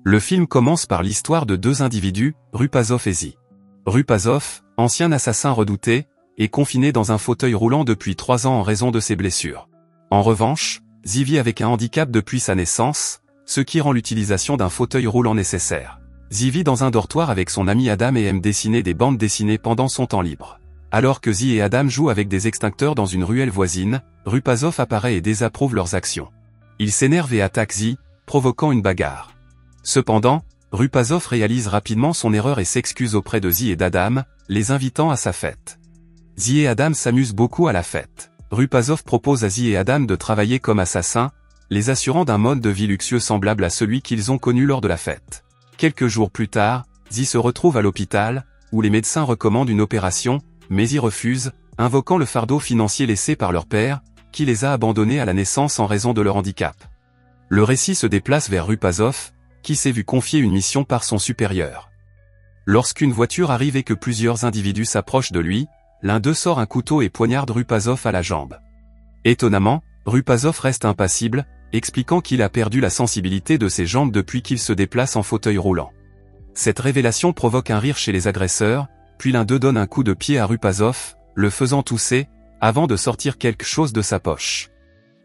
Le film commence par l'histoire de deux individus, Rupasov et Zi. Rupasov, ancien assassin redouté, est confiné dans un fauteuil roulant depuis 3 ans en raison de ses blessures. En revanche, Zi vit avec un handicap depuis sa naissance, ce qui rend l'utilisation d'un fauteuil roulant nécessaire. Zi vit dans un dortoir avec son ami Adam et aime dessiner des bandes dessinées pendant son temps libre. Alors que Zi et Adam jouent avec des extincteurs dans une ruelle voisine, Rupasov apparaît et désapprouve leurs actions. Il s'énerve et attaque Zi, provoquant une bagarre. Cependant, Rupasov réalise rapidement son erreur et s'excuse auprès de Zi et d'Adam, les invitant à sa fête. Zi et Adam s'amusent beaucoup à la fête. Rupasov propose à Zi et Adam de travailler comme assassins, les assurant d'un mode de vie luxueux semblable à celui qu'ils ont connu lors de la fête. Quelques jours plus tard, Zi se retrouve à l'hôpital, où les médecins recommandent une opération, mais Zi refuse, invoquant le fardeau financier laissé par leur père, qui les a abandonnés à la naissance en raison de leur handicap. Le récit se déplace vers Rupasov, qui s'est vu confier une mission par son supérieur. Lorsqu'une voiture arrive et que plusieurs individus s'approchent de lui, l'un d'eux sort un couteau et poignarde Rupasov à la jambe. Étonnamment, Rupasov reste impassible, expliquant qu'il a perdu la sensibilité de ses jambes depuis qu'il se déplace en fauteuil roulant. Cette révélation provoque un rire chez les agresseurs, puis l'un d'eux donne un coup de pied à Rupasov, le faisant tousser, avant de sortir quelque chose de sa poche.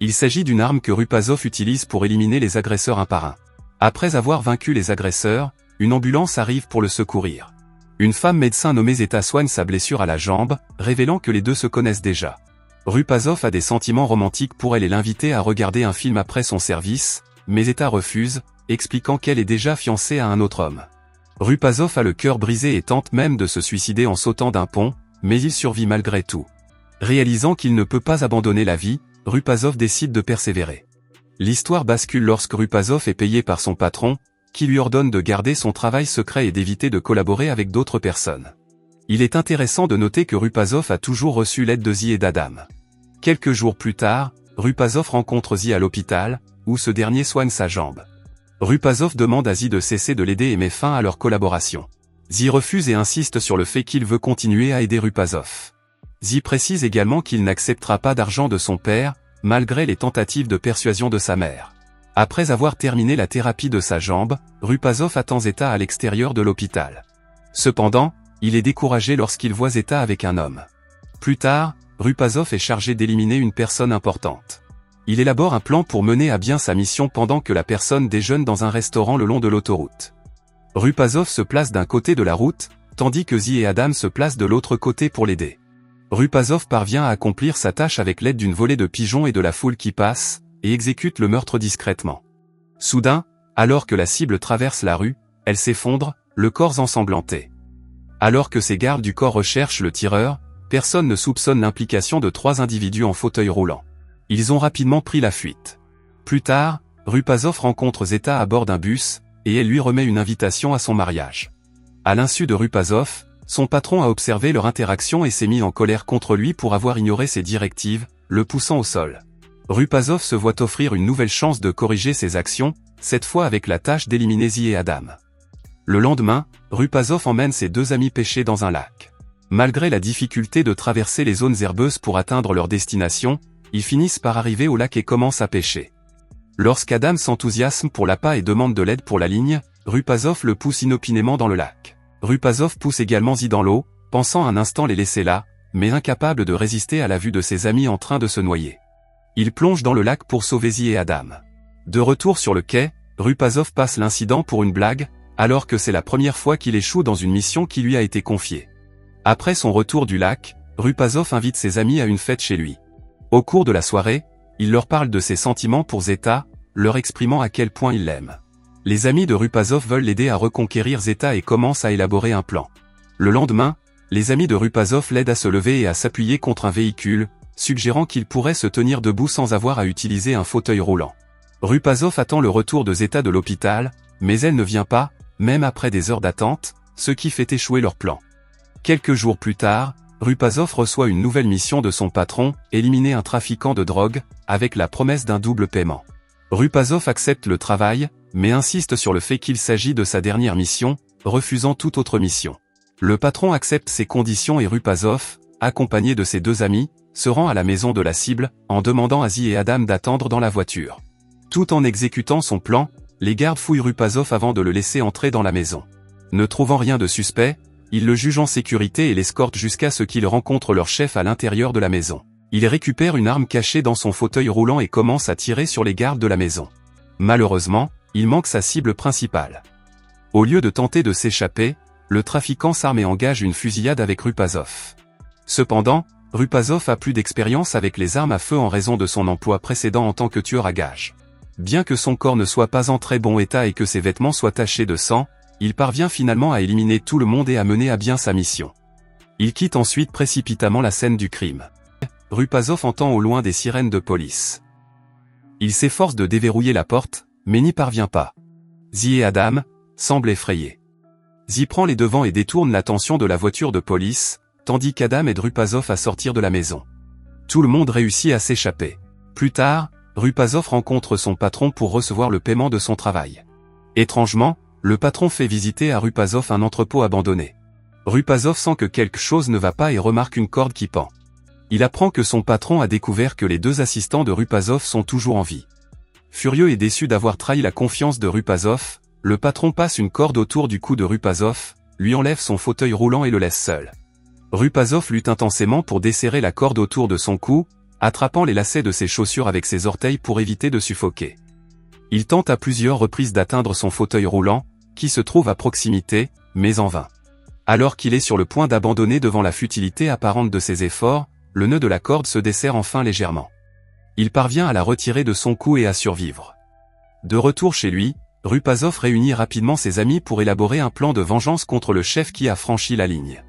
Il s'agit d'une arme que Rupasov utilise pour éliminer les agresseurs un par un. Après avoir vaincu les agresseurs, une ambulance arrive pour le secourir. Une femme médecin nommée Zeta soigne sa blessure à la jambe, révélant que les deux se connaissent déjà. Rupasov a des sentiments romantiques pour elle et l'invite à regarder un film après son service, mais Zeta refuse, expliquant qu'elle est déjà fiancée à un autre homme. Rupasov a le cœur brisé et tente même de se suicider en sautant d'un pont, mais il survit malgré tout. Réalisant qu'il ne peut pas abandonner la vie, Rupasov décide de persévérer. L'histoire bascule lorsque Rupasov est payé par son patron, qui lui ordonne de garder son travail secret et d'éviter de collaborer avec d'autres personnes. Il est intéressant de noter que Rupasov a toujours reçu l'aide de Zi et d'Adam. Quelques jours plus tard, Rupasov rencontre Zi à l'hôpital, où ce dernier soigne sa jambe. Rupasov demande à Zi de cesser de l'aider et met fin à leur collaboration. Zi refuse et insiste sur le fait qu'il veut continuer à aider Rupasov. Zi précise également qu'il n'acceptera pas d'argent de son père, malgré les tentatives de persuasion de sa mère. Après avoir terminé la thérapie de sa jambe, Rupasov attend Zeta à l'extérieur de l'hôpital. Cependant, il est découragé lorsqu'il voit Zeta avec un homme. Plus tard, Rupasov est chargé d'éliminer une personne importante. Il élabore un plan pour mener à bien sa mission pendant que la personne déjeune dans un restaurant le long de l'autoroute. Rupasov se place d'un côté de la route, tandis que Zi et Adam se placent de l'autre côté pour l'aider. Rupasov parvient à accomplir sa tâche avec l'aide d'une volée de pigeons et de la foule qui passe, et exécute le meurtre discrètement. Soudain, alors que la cible traverse la rue, elle s'effondre, le corps ensanglanté. Alors que ses gardes du corps recherchent le tireur, personne ne soupçonne l'implication de 3 individus en fauteuil roulant. Ils ont rapidement pris la fuite. Plus tard, Rupasov rencontre Zeta à bord d'un bus, et elle lui remet une invitation à son mariage. À l'insu de Rupasov, son patron a observé leur interaction et s'est mis en colère contre lui pour avoir ignoré ses directives, le poussant au sol. Rupasov se voit offrir une nouvelle chance de corriger ses actions, cette fois avec la tâche d'éliminer Zi et Adam. Le lendemain, Rupasov emmène ses 2 amis pêcher dans un lac. Malgré la difficulté de traverser les zones herbeuses pour atteindre leur destination, ils finissent par arriver au lac et commencent à pêcher. Lorsqu'Adam s'enthousiasme pour l'appât et demande de l'aide pour la ligne, Rupasov le pousse inopinément dans le lac. Rupasov pousse également Zi dans l'eau, pensant un instant les laisser là, mais incapable de résister à la vue de ses amis en train de se noyer. Il plonge dans le lac pour sauver Zi et Adam. De retour sur le quai, Rupasov passe l'incident pour une blague, alors que c'est la première fois qu'il échoue dans une mission qui lui a été confiée. Après son retour du lac, Rupasov invite ses amis à une fête chez lui. Au cours de la soirée, il leur parle de ses sentiments pour Zeta, leur exprimant à quel point il l'aime. Les amis de Rupasov veulent l'aider à reconquérir Zeta et commencent à élaborer un plan. Le lendemain, les amis de Rupasov l'aident à se lever et à s'appuyer contre un véhicule, suggérant qu'il pourrait se tenir debout sans avoir à utiliser un fauteuil roulant. Rupasov attend le retour de Zeta de l'hôpital, mais elle ne vient pas, même après des heures d'attente, ce qui fait échouer leur plan. Quelques jours plus tard, Rupasov reçoit une nouvelle mission de son patron, éliminer un trafiquant de drogue, avec la promesse d'un double paiement. Rupasov accepte le travail, mais insiste sur le fait qu'il s'agit de sa dernière mission, refusant toute autre mission. Le patron accepte ces conditions et Rupasov, accompagné de ses 2 amis, se rend à la maison de la cible, en demandant à Zi et Adam d'attendre dans la voiture. Tout en exécutant son plan, les gardes fouillent Rupazov avant de le laisser entrer dans la maison. Ne trouvant rien de suspect, ils le jugent en sécurité et l'escortent jusqu'à ce qu'ils rencontrent leur chef à l'intérieur de la maison. Il récupère une arme cachée dans son fauteuil roulant et commence à tirer sur les gardes de la maison. Malheureusement, il manque sa cible principale. Au lieu de tenter de s'échapper, le trafiquant s'arme et engage une fusillade avec Rupazov. Cependant, Rupazov a plus d'expérience avec les armes à feu en raison de son emploi précédent en tant que tueur à gages. Bien que son corps ne soit pas en très bon état et que ses vêtements soient tachés de sang, il parvient finalement à éliminer tout le monde et à mener à bien sa mission. Il quitte ensuite précipitamment la scène du crime. Rupazov entend au loin des sirènes de police. Il s'efforce de déverrouiller la porte, mais n'y parvient pas. Zi et Adam semblent effrayés. Zi prend les devants et détourne l'attention de la voiture de police, tandis qu'Adam aide Rupazov à sortir de la maison. Tout le monde réussit à s'échapper. Plus tard, Rupazov rencontre son patron pour recevoir le paiement de son travail. Étrangement, le patron fait visiter à Rupazov un entrepôt abandonné. Rupazov sent que quelque chose ne va pas et remarque une corde qui pend. Il apprend que son patron a découvert que les deux assistants de Rupazov sont toujours en vie. Furieux et déçu d'avoir trahi la confiance de Rupazov, le patron passe une corde autour du cou de Rupazov, lui enlève son fauteuil roulant et le laisse seul. Rupazov lutte intensément pour desserrer la corde autour de son cou, attrapant les lacets de ses chaussures avec ses orteils pour éviter de suffoquer. Il tente à plusieurs reprises d'atteindre son fauteuil roulant, qui se trouve à proximité, mais en vain. Alors qu'il est sur le point d'abandonner devant la futilité apparente de ses efforts, le nœud de la corde se desserre enfin légèrement. Il parvient à la retirer de son cou et à survivre. De retour chez lui, Rupazov réunit rapidement ses amis pour élaborer un plan de vengeance contre le chef qui a franchi la ligne.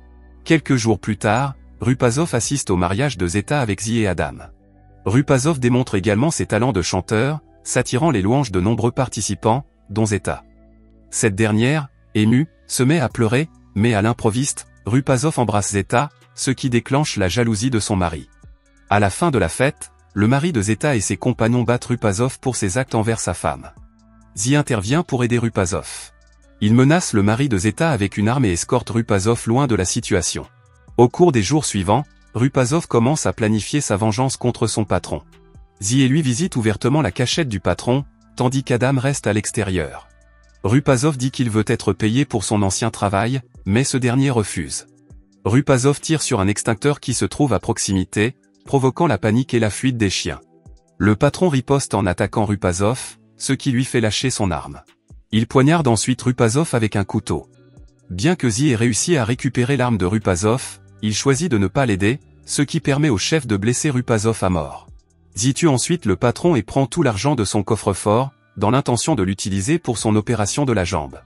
Quelques jours plus tard, Rupazov assiste au mariage de Zeta avec Zi et Adam. Rupazov démontre également ses talents de chanteur, s'attirant les louanges de nombreux participants, dont Zeta. Cette dernière, émue, se met à pleurer, mais à l'improviste, Rupazov embrasse Zeta, ce qui déclenche la jalousie de son mari. À la fin de la fête, le mari de Zeta et ses compagnons battent Rupazov pour ses actes envers sa femme. Zi intervient pour aider Rupazov. Il menace le mari de Zeta avec une arme et escorte Rupazov loin de la situation. Au cours des jours suivants, Rupazov commence à planifier sa vengeance contre son patron. Zi et lui visitent ouvertement la cachette du patron, tandis qu'Adam reste à l'extérieur. Rupazov dit qu'il veut être payé pour son ancien travail, mais ce dernier refuse. Rupazov tire sur un extincteur qui se trouve à proximité, provoquant la panique et la fuite des chiens. Le patron riposte en attaquant Rupazov, ce qui lui fait lâcher son arme. Il poignarde ensuite Rupazov avec un couteau. Bien que Zi ait réussi à récupérer l'arme de Rupazov, il choisit de ne pas l'aider, ce qui permet au chef de blesser Rupazov à mort. Zi tue ensuite le patron et prend tout l'argent de son coffre-fort, dans l'intention de l'utiliser pour son opération de la jambe.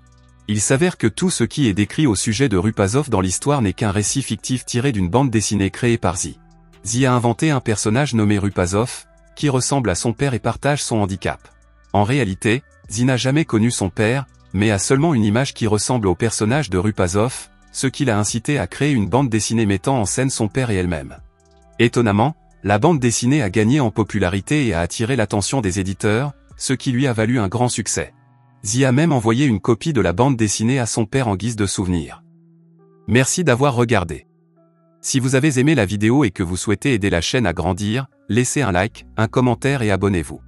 Il s'avère que tout ce qui est décrit au sujet de Rupazov dans l'histoire n'est qu'un récit fictif tiré d'une bande dessinée créée par Zi. Zi a inventé un personnage nommé Rupazov, qui ressemble à son père et partage son handicap. En réalité, Zi n'a jamais connu son père, mais a seulement une image qui ressemble au personnage de Rupazov, ce qui l'a incité à créer une bande dessinée mettant en scène son père et elle-même. Étonnamment, la bande dessinée a gagné en popularité et a attiré l'attention des éditeurs, ce qui lui a valu un grand succès. Zi a même envoyé une copie de la bande dessinée à son père en guise de souvenir. Merci d'avoir regardé. Si vous avez aimé la vidéo et que vous souhaitez aider la chaîne à grandir, laissez un like, un commentaire et abonnez-vous.